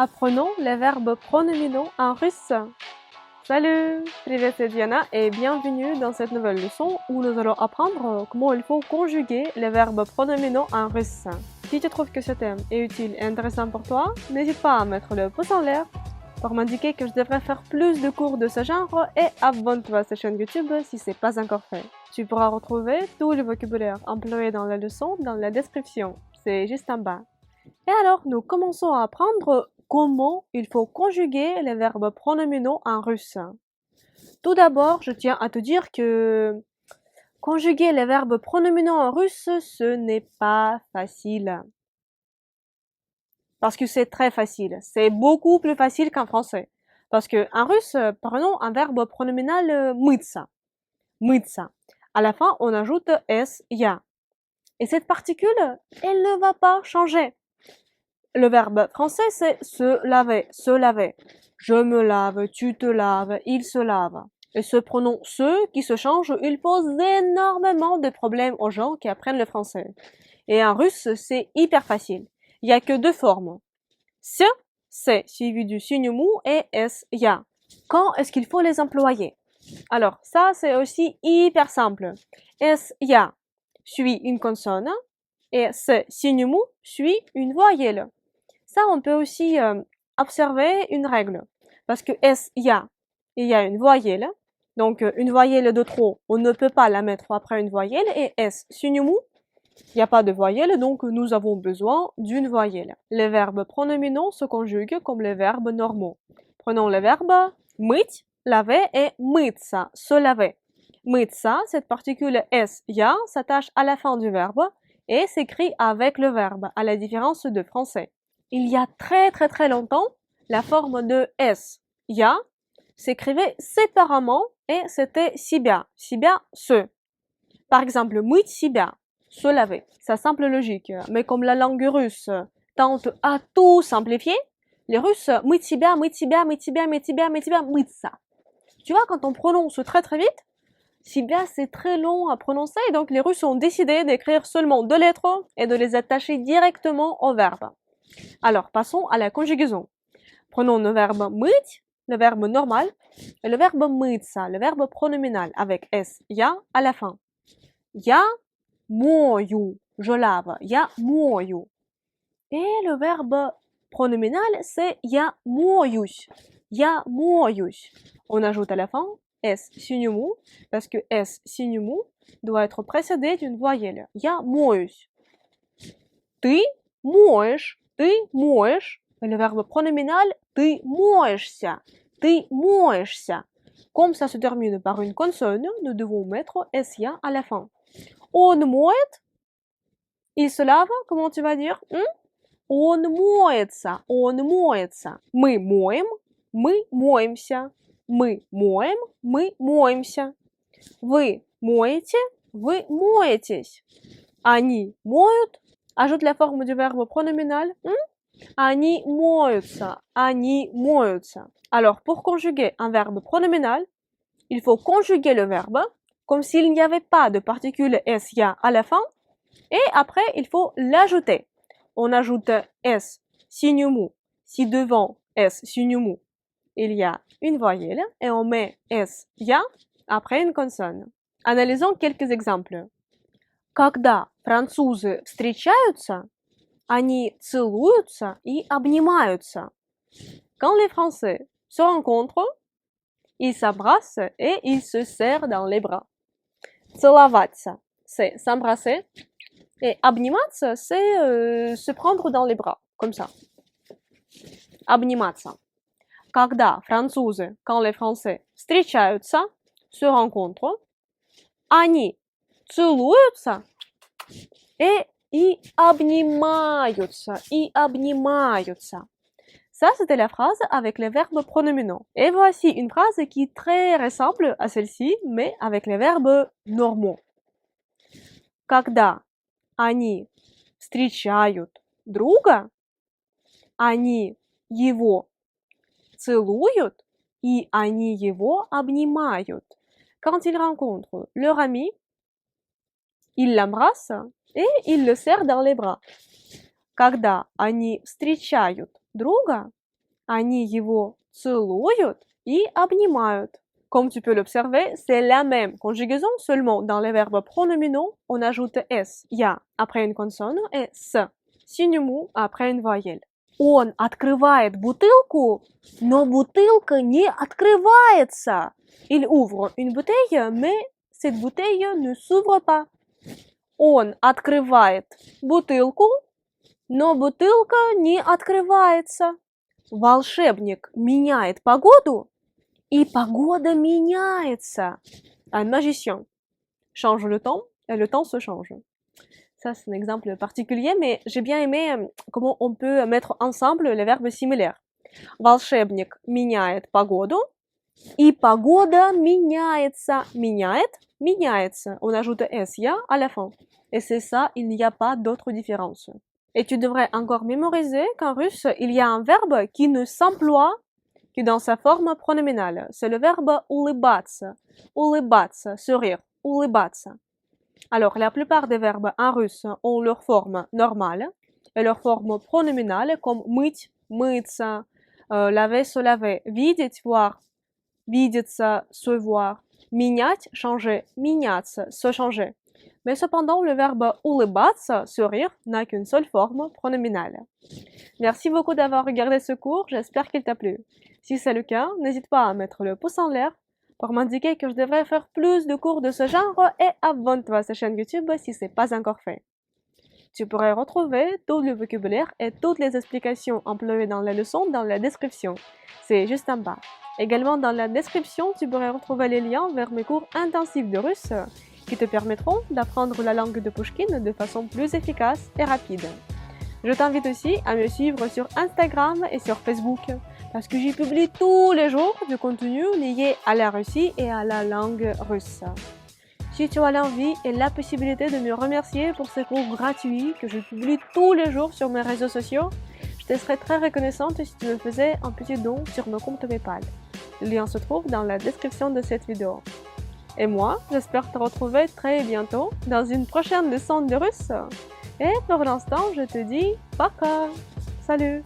Apprenons les verbes pronominaux en russe. Salut, привет, c'est Diana et bienvenue dans cette nouvelle leçon où nous allons apprendre comment il faut conjuguer les verbes pronominaux en russe. Si tu trouves que ce thème est utile et intéressant pour toi, n'hésite pas à mettre le pouce en l'air pour m'indiquer que je devrais faire plus de cours de ce genre et abonne-toi à cette chaîne YouTube si ce n'est pas encore fait. Tu pourras retrouver tout le vocabulaire employé dans la leçon dans la description, c'est juste en bas. Et alors, nous commençons à apprendre comment il faut conjuguer les verbes pronominaux en russe. Tout d'abord, je tiens à te dire que conjuguer les verbes pronominaux en russe, ce n'est pas facile. Parce que c'est très facile. C'est beaucoup plus facile qu'en français. Parce que en russe, prenons un verbe pronominal мыться. Мыться. À la fin, on ajoute s, ya. Et cette particule, elle ne va pas changer. Le verbe français, c'est se laver, se laver. Je me lave, tu te laves, il se lave. Et ce pronom se qui se change, il pose énormément de problèmes aux gens qui apprennent le français. Et en russe, c'est hyper facile. Il n'y a que deux formes. Se, c'est suivi du signe mou et s, ya. Quand est-ce qu'il faut les employer? Alors, ça, c'est aussi hyper simple. S, ya suit une consonne et ce signe mou suit une voyelle. Ça, on peut aussi observer une règle. Parce que S, il y a une voyelle. Donc, une voyelle de trop, on ne peut pas la mettre après une voyelle. Et S, signe mou, il n'y a pas de voyelle, donc nous avons besoin d'une voyelle. Les verbes pronominaux se conjuguent comme les verbes normaux. Prenons les verbes мыть, laver et мыться, se laver. Мыться, cette particule S, ya, s'attache à la fin du verbe et s'écrit avec le verbe, à la différence de français. Il y a très longtemps, la forme de S, ya, s'écrivait séparément et c'était себя, себя, se. Par exemple, мыть себя, se laver. C'est simple logique, mais comme la langue russe tente à tout simplifier, les Russes мыть себя, мыть себя, мыть себя, мыть себя, мыть себя, мыться. Tu vois, quand on prononce très vite, себя c'est très long à prononcer, et donc les Russes ont décidé d'écrire seulement deux lettres et de les attacher directement au verbe. Alors, passons à la conjugaison. Prenons le verbe мыть, le verbe normal, et le verbe мыться, le verbe pronominal, avec S, я à la fin. Я мою, je lave, я мою. Et le verbe pronominal, c'est я моюсь, я моюсь. On ajoute à la fin S signe mou, parce que S signe mou doit être précédé d'une voyelle. Я моюсь. Ты моешь, ты моешь. Et le verbe pronominal, ты моешься, ты моешься. Comme ça se termine par une consonne, nous devons mettre S-ya à la fin. Он моет, il se lave, comment tu vas dire? Он моется, он моется. Мы моем, мы моемся. Мы моем, мы моемся. Вы моете, вы моетесь. Они моют. Ajoute la forme du verbe pronominal. Они моются, они моются. Alors, pour conjuguer un verbe pronominal, il faut conjuguer le verbe comme s'il n'y avait pas de particule s, ya à la fin. Et après, il faut l'ajouter. On ajoute s, signe mou. Si devant s, signe mou, il y a une voyelle et on met s, ya après une consonne. Analysons quelques exemples. Когда французы встречаются, они целуются и обнимаются. Quand les Français se rencontrent, ils s'embrassent et ils se serrent dans les bras. Целоваться, c'est s'embrasser. Et обниматься, c'est se prendre dans les bras, comme ça. Обниматься. Когда французы, quand les Français встречаются, se rencontrent, они целуются et и обнимаются, и обнимаются. Ça, c'était la phrase avec les verbes pronominaux. Et voici une phrase qui est très ressemble à celle-ci, mais avec les verbes normaux. Когда они встречают друга, они его целуют, и они его обнимают. Quand ils rencontrent leur ami, ils l'embrassent et ils le serrent dans les bras. Когда они встречают друга, Они его целуют и обнимают. Comme tu peux l'observer, c'est la même conjugaison, seulement dans les verbes pronominaux, on ajoute s, я après une consonne et с, signe mou après une voyelle. Он открывает бутылку, но бутылка не открывается. Il ouvre une bouteille, mais cette bouteille ne s'ouvre pas. Он открывает бутылку, но бутылка не открывается. Волшебник меняет погоду, и погода меняется. Un magicien change le temps, et le temps se change. Ça, c'est un exemple particulier, mais j'ai bien aimé comment on peut mettre ensemble les verbes similaires. Волшебник меняет погоду, и погода меняется. Меняет, меняется. On ajoute s, ya à la fin. Et c'est ça, il n'y a pas d'autre différence. Et tu devrais encore mémoriser qu'en russe, il y a un verbe qui ne s'emploie que dans sa forme pronominale. C'est le verbe улыбаться. Улыбаться, sourire. Улыбаться. Alors, la plupart des verbes en russe ont leur forme normale et leur forme pronominale comme мыть, мыться, laver, se laver, видеть, voir, видеться, se voir, менять, changer, меняться, se changer. Mais cependant, le verbe улыбаться, sourire, n'a qu'une seule forme pronominale. Merci beaucoup d'avoir regardé ce cours, j'espère qu'il t'a plu. Si c'est le cas, n'hésite pas à mettre le pouce en l'air pour m'indiquer que je devrais faire plus de cours de ce genre et abonne-toi à cette chaîne YouTube si ce n'est pas encore fait. Tu pourrais retrouver tout le vocabulaire et toutes les explications employées dans la leçon dans la description. C'est juste en bas. Également dans la description, tu pourrais retrouver les liens vers mes cours intensifs de russe qui te permettront d'apprendre la langue de Pushkin de façon plus efficace et rapide. Je t'invite aussi à me suivre sur Instagram et sur Facebook parce que j'y publie tous les jours du contenu lié à la Russie et à la langue russe. Si tu as l'envie et la possibilité de me remercier pour ces cours gratuits que je publie tous les jours sur mes réseaux sociaux, je te serais très reconnaissante si tu me faisais un petit don sur mon compte PayPal. Le lien se trouve dans la description de cette vidéo. Et moi, j'espère te retrouver très bientôt dans une prochaine leçon de russe. Et pour l'instant, je te dis пока. Salut!